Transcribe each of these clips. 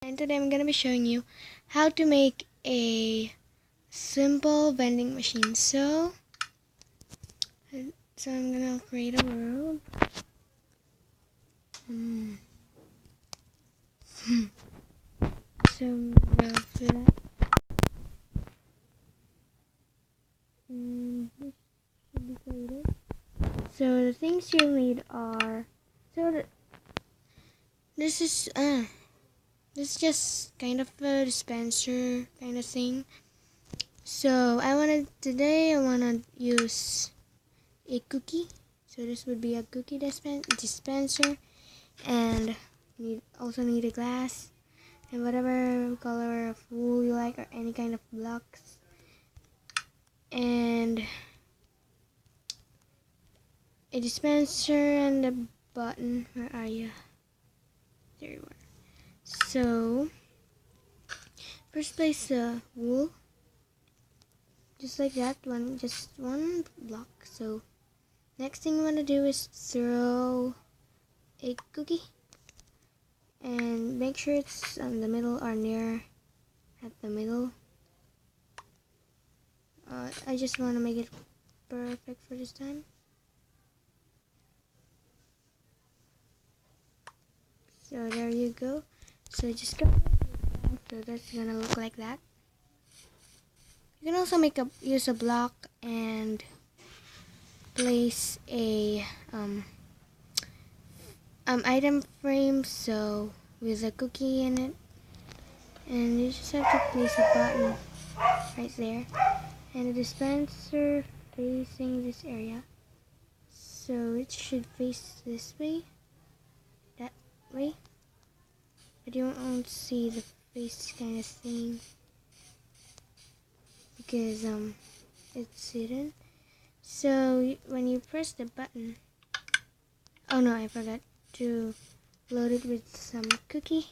And today I'm gonna be showing you how to make a simple vending machine. So I'm gonna create a world. So we'll fill that. And this should be created. So the things you'll need are this is just kind of a dispenser kind of thing. So today I wanna use a cookie. So this would be a cookie dispenser, and also need a glass and whatever color of wool you like or any kind of blocks, and a dispenser and a button. Where are you? There you are. So first place the wool, just like that, just one block. So next thing you want to do is throw a cookie and make sure it's on the middle or near at the middle. I just want to make it perfect for this time. So there you go. So just go. So that's gonna look like that. You can also use a block and place a item frame, so with a cookie in it, and you just have to place a button right there, and a dispenser facing this area, so it should face this way, that way, but you won't see the face kind of thing because it's hidden. So when you press the button, oh no, I forgot to load it with some cookie.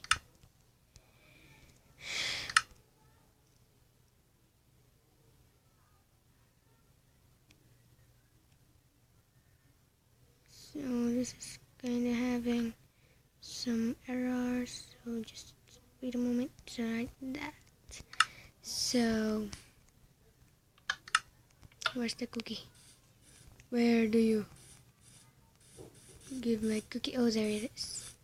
So this is kind of having some errors, so just wait a moment to like that. So where's the cookie? Where do you give my cookie? Oh, there it is.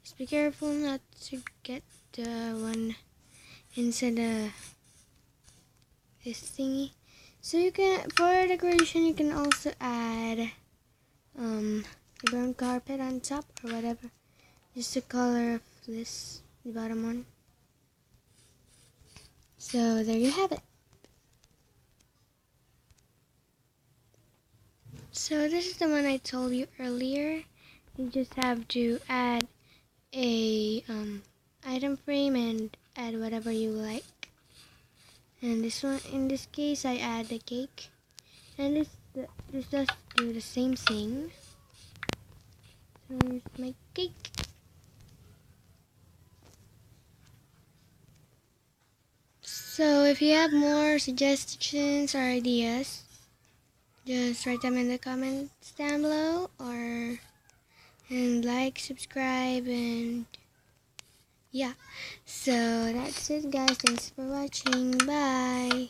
Just be careful not to get the one inside this thingy. So you can, for decoration, you can also add the brown carpet on top or whatever. Just the color of this, the bottom one. So there you have it. So this is the one I told you earlier. You just have to add a item frame and add whatever you like. And this one, in this case, I add the cake. And this does do the same thing. So here's my cake. So if you have more suggestions or ideas, just write them in the comments down below, and like, subscribe, and yeah. So that's it, guys. Thanks for watching. Bye.